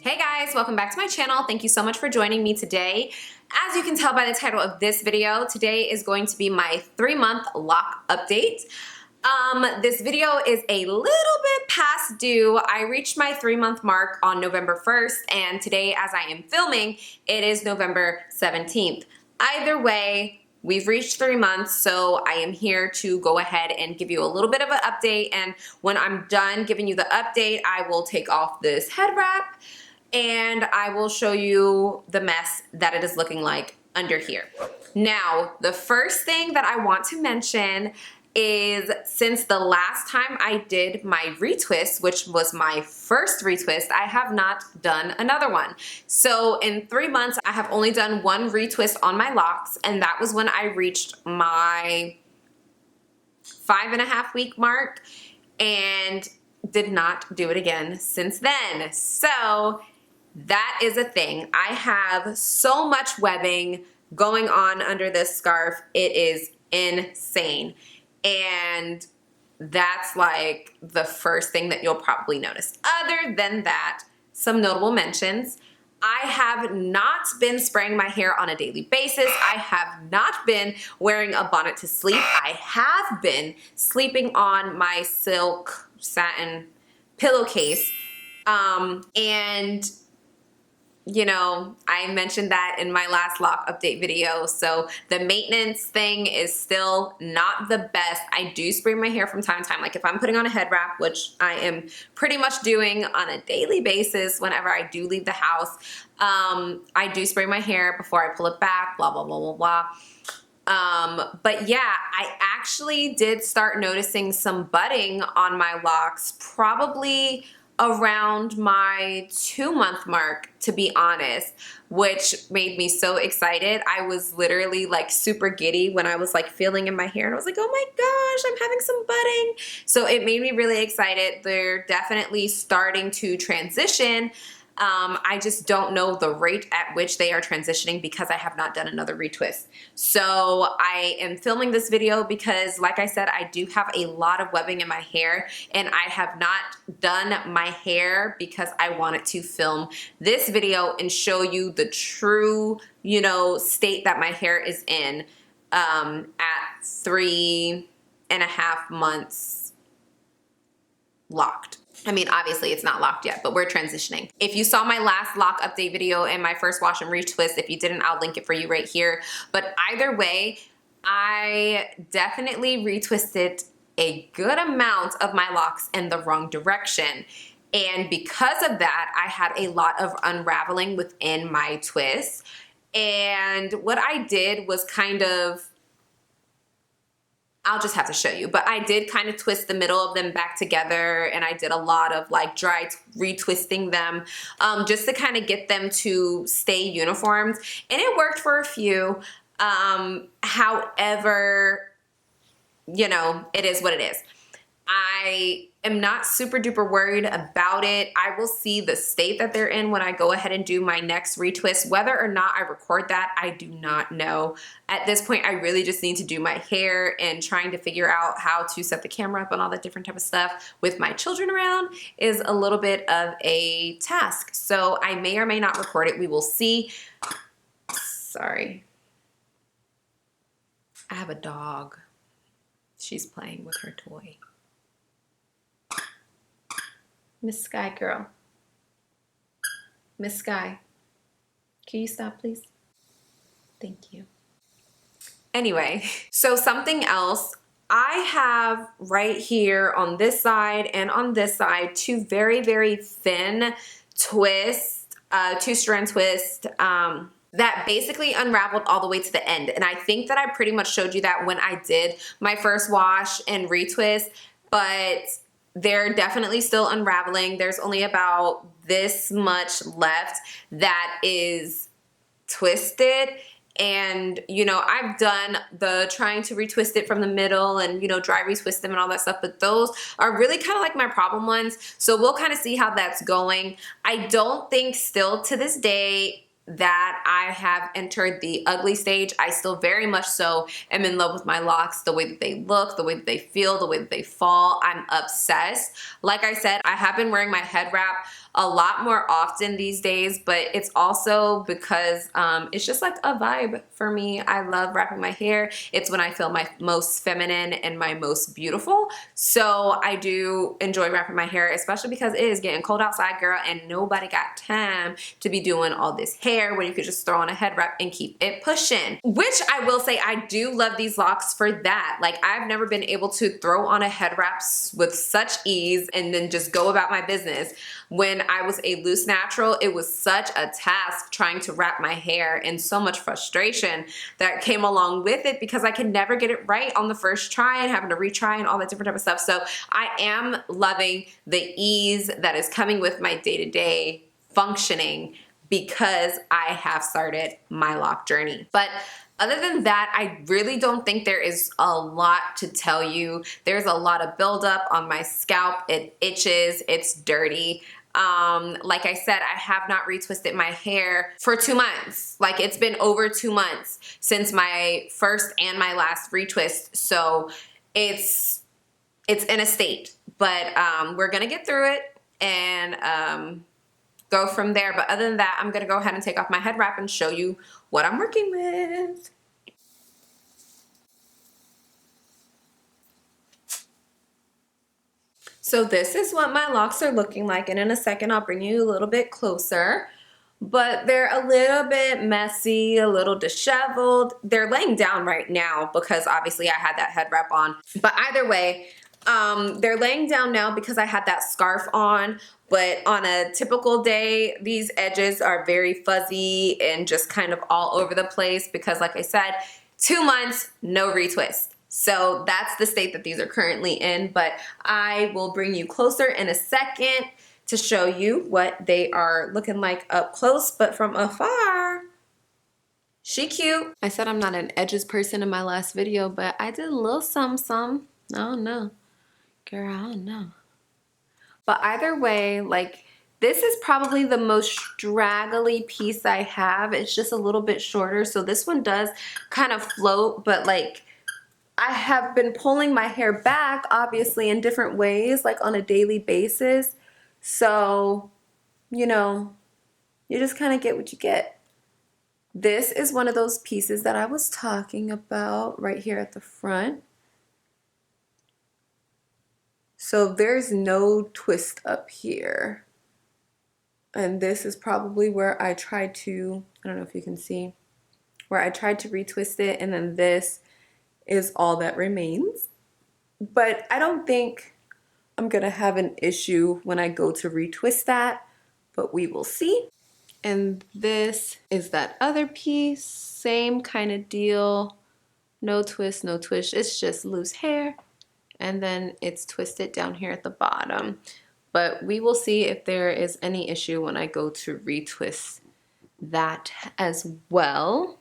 Hey guys, welcome back to my channel. Thank you so much for joining me today. As you can tell by the title of this video, today is going to be my 3-month lock update. This video is a little bit past due. I reached my 3-month mark on November 1st, and today as I am filming, it is November 17th. Either way, we've reached 3 months, so I am here to go ahead and give you a little bit of an update, and when I'm done giving you the update, I will take off this head wrap and I will show you the mess that it is looking like under here. Now, the first thing that I want to mention is since the last time I did my retwist, which was my first retwist, I have not done another one. So in 3 months, I have only done one retwist on my locks, and that was when I reached my 5.5 week mark and did not do it again since then. So that is a thing. I have so much webbing going on under this scarf. It is insane. And that's like the first thing that you'll probably notice. Other than that, some notable mentions. I have not been spraying my hair on a daily basis. I have not been wearing a bonnet to sleep. I have been sleeping on my silk satin pillowcase. And you know, I mentioned that in my last lock update video. So the maintenance thing is still not the best. I do spray my hair from time to time. Like if I'm putting on a head wrap, which I am pretty much doing on a daily basis whenever I do leave the house, I do spray my hair before I pull it back, blah, blah, blah, blah, blah. But yeah, I actually did start noticing some budding on my locks probably around my 2-month mark, to be honest, which made me so excited. I was literally like super giddy when I was like feeling in my hair, and I was like, oh my gosh, I'm having some budding. So it made me really excited. They're definitely starting to transition. I just don't know the rate at which they are transitioning because I have not done another retwist. So I am filming this video because, like I said, I do have a lot of webbing in my hair, and I have not done my hair because I wanted to film this video and show you the true, you know, state that my hair is in at 3.5 months locked. I mean, obviously it's not locked yet, but we're transitioning. If you saw my last lock update video and my first wash and retwist, if you didn't, I'll link it for you right here. But either way, I definitely retwisted a good amount of my locks in the wrong direction. And because of that, I had a lot of unraveling within my twists. And what I did was kind of, I'll just have to show you, but I did kind of twist the middle of them back together, and I did a lot of like dry retwisting them just to kind of get them to stay uniformed, and it worked for a few. However, you know, it is what it is. I am not super duper worried about it. I will see the state that they're in when I go ahead and do my next retwist. Whether or not I record that, I do not know. At this point, I really just need to do my hair, and trying to figure out how to set the camera up and all that different type of stuff with my children around is a little bit of a task. So I may or may not record it. We will see. Sorry. I have a dog. She's playing with her toy. Miss Sky girl. Miss Sky, can you stop, please? Thank you. Anyway, so something else. I have right here on this side and on this side 2 very, very thin twists, 2-strand twists, that basically unraveled all the way to the end. And I think that I pretty much showed you that when I did my first wash and retwist, but they're definitely still unraveling. There's only about this much left that is twisted. And, you know, I've done the trying to retwist it from the middle and, you know, dry retwist them and all that stuff, but those are really kind of like my problem ones. So we'll kind of see how that's going. I don't think still to this day that I have entered the ugly stage. I still very much so am in love with my locks, the way that they look, the way that they feel, the way that they fall. I'm obsessed. Like I said, I have been wearing my head wrap a lot more often these days, but it's also because it's just like a vibe for me. I love wrapping my hair. It's when I feel my most feminine and my most beautiful. So I do enjoy wrapping my hair, especially because it is getting cold outside, girl, and nobody got time to be doing all this hair when you could just throw on a head wrap and keep it pushing. Which I will say, I do love these locks for that. Like, I've never been able to throw on a head wrap with such ease and then just go about my business. When I was a loose natural, it was such a task trying to wrap my hair and so much frustration that came along with it because I could never get it right on the first try and having to retry and all that different type of stuff. So I am loving the ease that is coming with my day-to-day functioning because I have started my lock journey. But other than that, I really don't think there is a lot to tell you. There's a lot of buildup on my scalp. It itches, it's dirty. Like I said, I have not retwisted my hair for 2 months. Like, it's been over 2 months since my first and my last retwist. So it's in a state, but we're gonna get through it and go from there. But other than that, I'm gonna go ahead and take off my head wrap and show you what I'm working with. So this is what my locks are looking like, and in a second I'll bring you a little bit closer. But they're a little bit messy, a little disheveled. They're laying down right now because obviously I had that head wrap on. But either way, they're laying down now because I had that scarf on. But on a typical day, these edges are very fuzzy and just kind of all over the place because, like I said, 2 months, no retwist. So that's the state that these are currently in, but I will bring you closer in a second to show you what they are looking like up close, but from afar, she cute. I said I'm not an edges person in my last video, but I did a little some. I don't know. Girl, I don't know. But either way, like, this is probably the most straggly piece I have. It's just a little bit shorter, so this one does kind of float, but like, I have been pulling my hair back, obviously, in different ways, like on a daily basis. So, you know, you just kind of get what you get. This is one of those pieces that I was talking about right here at the front. So there's no twist up here. And this is probably where I tried to, I don't know if you can see, where I tried to retwist it, and then this is all that remains. But I don't think I'm gonna have an issue when I go to retwist that, but we will see. And this is that other piece, same kind of deal. No twist, no twist, it's just loose hair. And then it's twisted down here at the bottom. But we will see if there is any issue when I go to retwist that as well.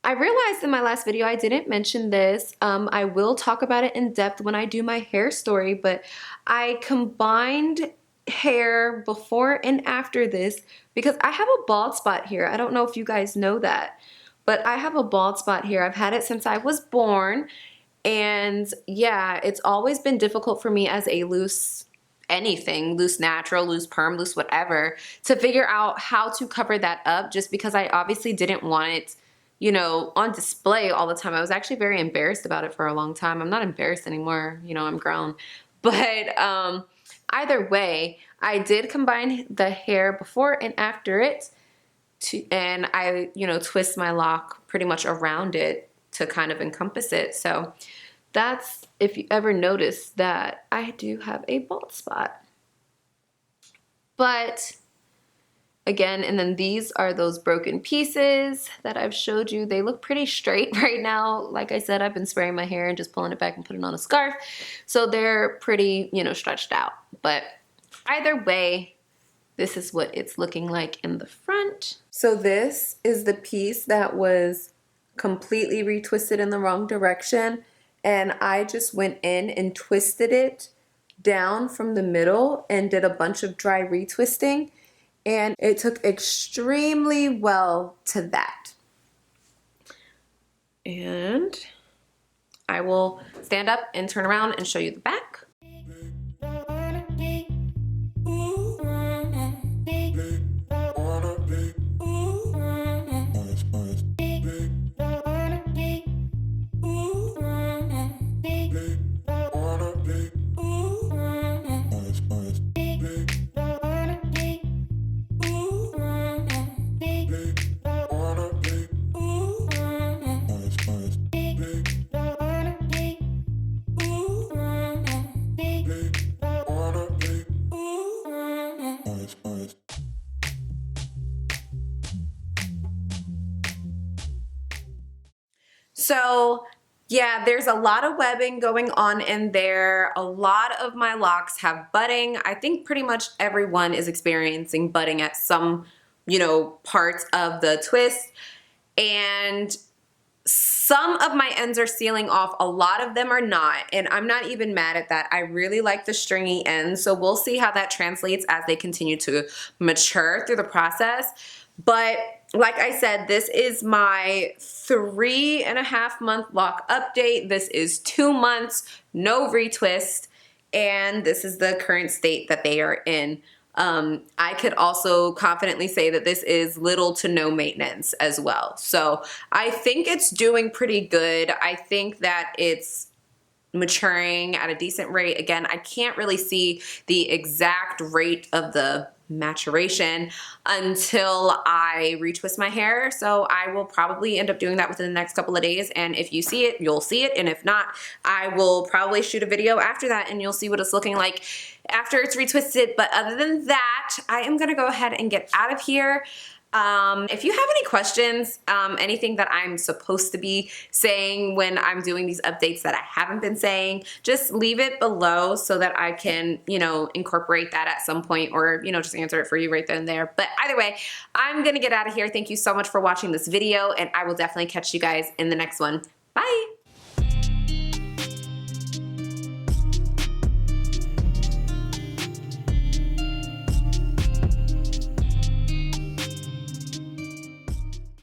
I realized in my last video I didn't mention this. I will talk about it in depth when I do my hair story, but I combined hair before and after this because I have a bald spot here. I don't know if you guys know that, but I have a bald spot here. I've had it since I was born, and yeah, it's always been difficult for me as a loose anything, loose natural, loose perm, loose whatever, to figure out how to cover that up, just because I obviously didn't want it, you know, on display all the time. I was actually very embarrassed about it for a long time. I'm not embarrassed anymore, you know, I'm grown. But either way, I did combine the hair before and after it and I, you know, twist my lock pretty much around it to kind of encompass it. So that's, if you ever notice that I do have a bald spot. But again, and then these are those broken pieces that I've showed you. They look pretty straight right now. Like I said, I've been spraying my hair and just pulling it back and putting on a scarf. So they're pretty, you know, stretched out. But either way, this is what it's looking like in the front. So this is the piece that was completely retwisted in the wrong direction. And I just went in and twisted it down from the middle and did a bunch of dry retwisting. And it took extremely well to that. And I will stand up and turn around and show you the back. So yeah, there's a lot of webbing going on in there. A lot of my locks have budding. I think pretty much everyone is experiencing budding at some, parts of the twist. And some of my ends are sealing off. A lot of them are not. And I'm not even mad at that. I really like the stringy ends. So we'll see how that translates as they continue to mature through the process. But like I said, this is my 3.5-month lock update. This is 2 months, no retwist, and this is the current state that they are in. I could also confidently say that this is little to no maintenance as well. So I think it's doing pretty good. I think that it's maturing at a decent rate. Again, I can't really see the exact rate of the maturation until I retwist my hair. So I will probably end up doing that within the next couple of days. And if you see it, you'll see it. And if not, I will probably shoot a video after that and you'll see what it's looking like after it's retwisted. But other than that, I am gonna go ahead and get out of here. If you have any questions, anything that I'm supposed to be saying when I'm doing these updates that I haven't been saying, just leave it below so that I can, incorporate that at some point or, just answer it for you right then and there. But either way, I'm gonna get out of here. Thank you so much for watching this video and I will definitely catch you guys in the next one. Bye.